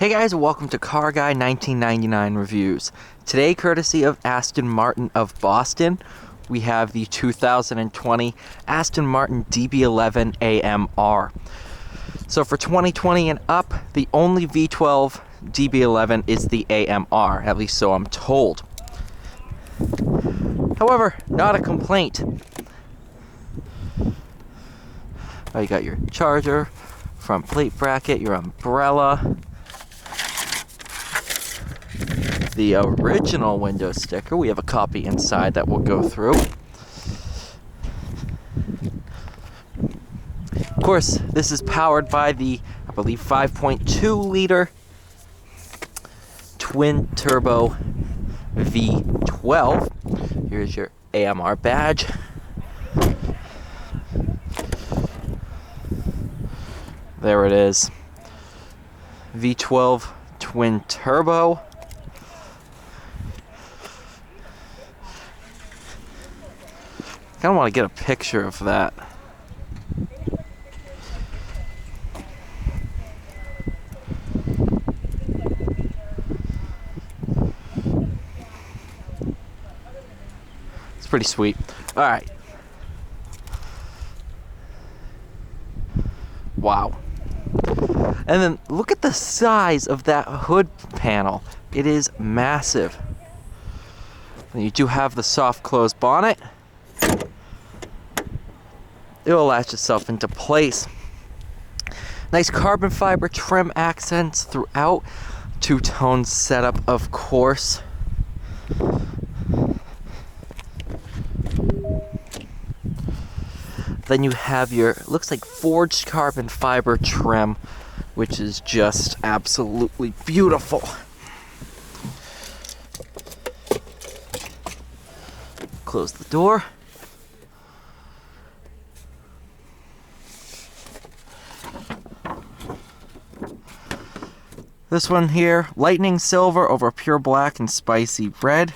Hey guys, welcome to Car Guy 1999 Reviews. Today, courtesy of Aston Martin of Boston, we have the 2020 Aston Martin DB11 AMR. So for 2020 and up, the only V12 DB11 is the AMR, at least so I'm told. However, not a complaint. Oh, you got your charger, front plate bracket, your umbrella, the original window sticker. We have a copy inside that we'll go through. Of course, this is powered by the, I believe, 5.2 liter twin turbo V12. Here's your AMR badge. There it is. V12 twin turbo. I kind of want to get a picture of that. It's pretty sweet. All right. Wow. And then look at the size of that hood panel. It is massive. And you do have the soft close bonnet. It will latch itself into place. Nice carbon fiber trim accents throughout. Two-tone setup, of course. Then you have your, looks like forged carbon fiber trim, which is just absolutely beautiful. Close the door. This one here, lightning silver over pure black and spicy red.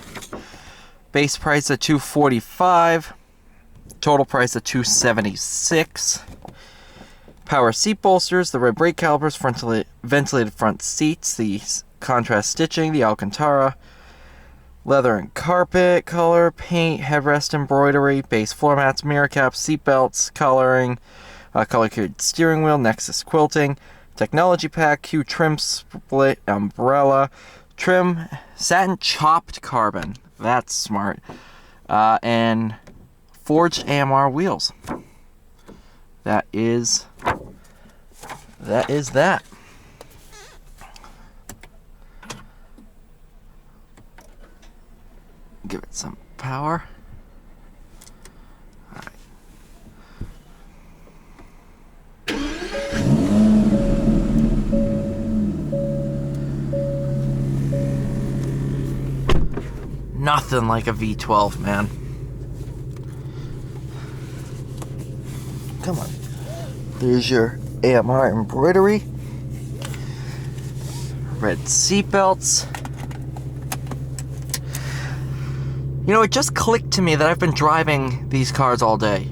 Base price of $245. Total price of $276. Power seat bolsters, the red brake calipers, ventilated front seats, the contrast stitching, the Alcantara, leather and carpet color, paint, headrest embroidery, base floor mats, mirror caps, seat belts, coloring, color-coded steering wheel, Nexus quilting, technology pack, Q trim split umbrella, trim, satin chopped carbon, that's smart, and forged AMR wheels. That is that. Give it some power. All right. Nothing like a V12, man. Come on. There's your AMR embroidery. Red seat belts. You know, it just clicked to me that I've been driving these cars all day.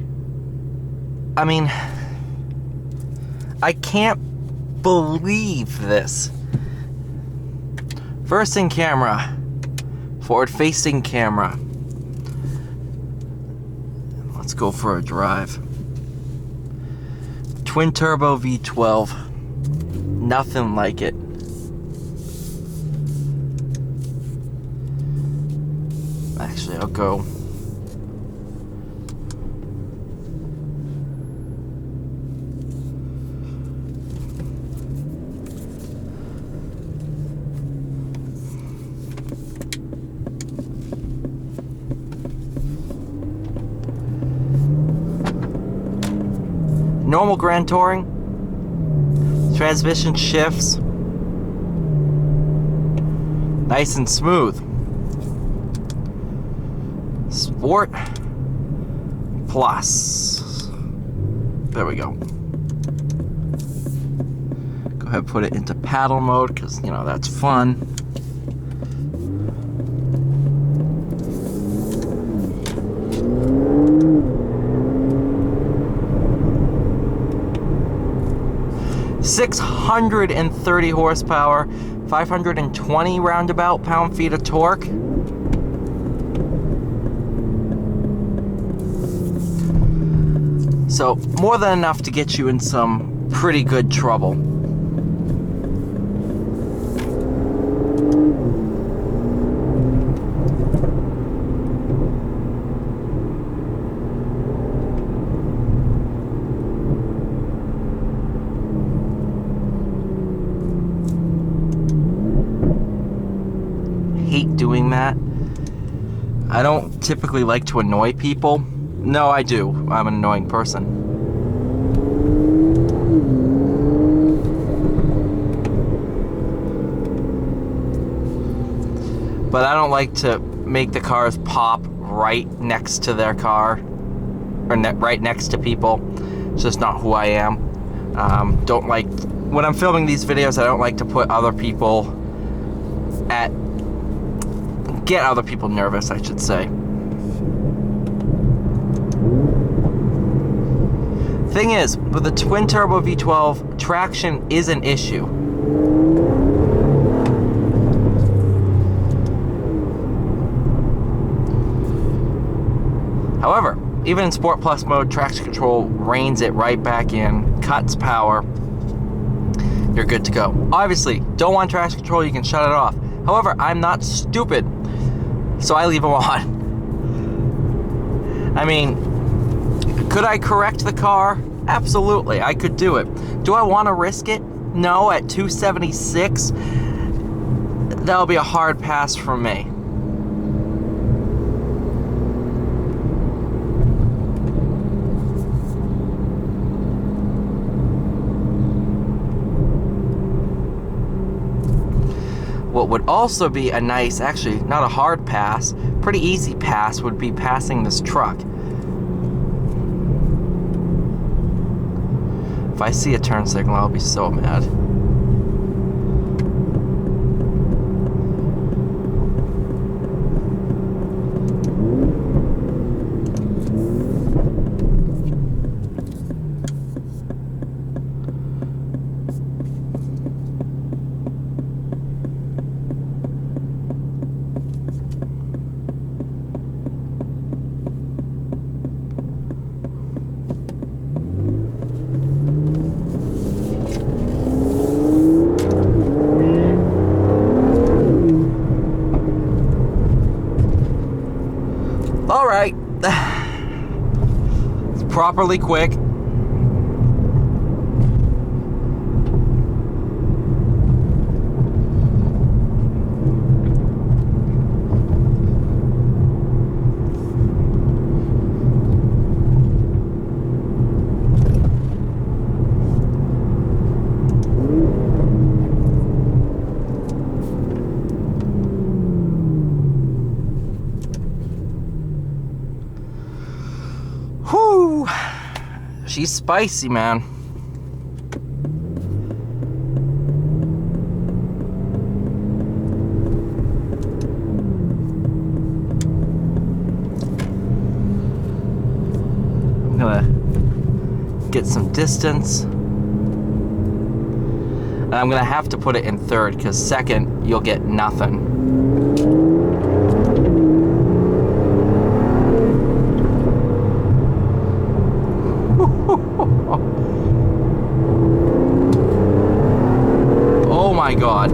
I mean, I can't believe this. First in camera. Forward-facing camera. Let's go for a drive. Twin turbo V12. Nothing like it. Actually, I'll go. Normal Grand Touring, transmission shifts, nice and smooth. Sport Plus, there we go. Go ahead and put it into paddle mode because, you know, that's fun. 630 horsepower, 520 roundabout pound-feet of torque. So, more than enough to get you in some pretty good trouble. Hate doing that. I don't typically like to annoy people. No, I do. I'm an annoying person. But I don't like to make the cars pop right next to their car, or right next to people. It's just not who I am. Don't like, when I'm filming these videos, I don't like to put other people get other people nervous, I should say. Thing is, with the twin turbo V12, traction is an issue. However, even in Sport Plus mode, traction control reins it right back in, cuts power, you're good to go. Obviously, don't want traction control, you can shut it off. However, I'm not stupid, so I leave them on. I mean, could I correct the car? Absolutely, I could do it. Do I want to risk it? No, at 276, that'll be a hard pass for me. What would also be a nice, actually not a hard pass, pretty easy pass would be passing this truck. If I see a turn signal, I'll be so mad. Alright, it's properly quick. Whew, she's spicy, man. I'm gonna get some distance. And I'm gonna have to put it in third, because second, you'll get nothing. Oh my God.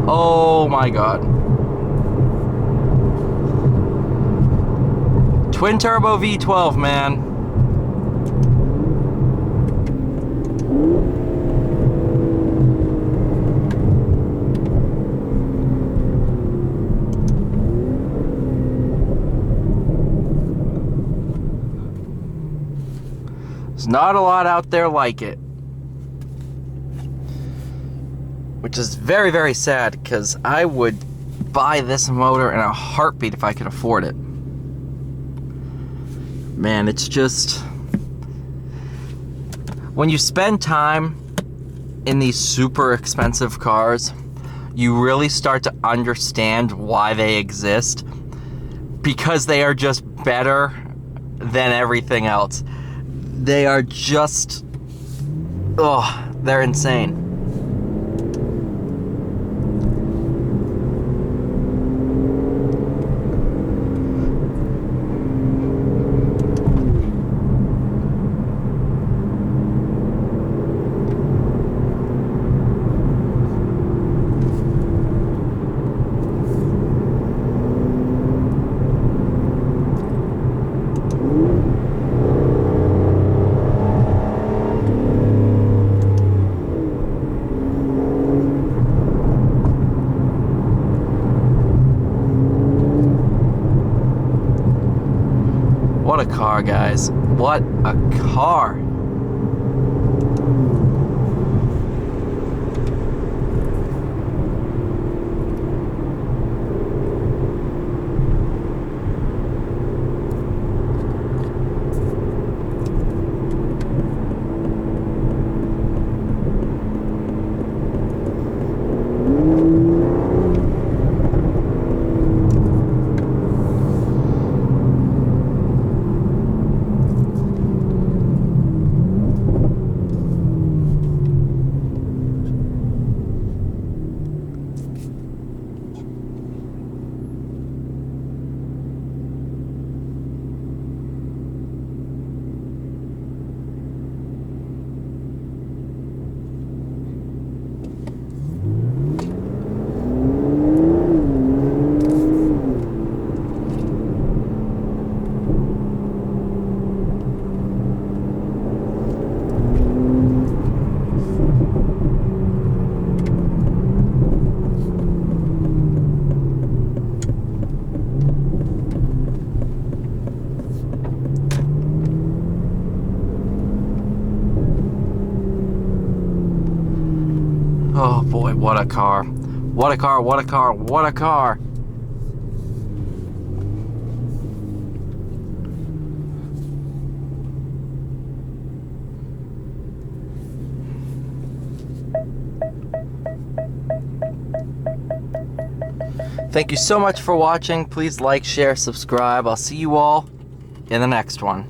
Oh my God. Twin turbo V12, man. There's not a lot out there like it. Which is very, very sad, because I would buy this motor in a heartbeat if I could afford it. Man, it's just... when you spend time in these super expensive cars, you really start to understand why they exist. Because they are just better than everything else. They are just, oh, they're insane. What a car, guys. What a car. Oh boy, what a car. What a car, what a car, what a car. Thank you so much for watching. Please like, share, subscribe. I'll see you all in the next one.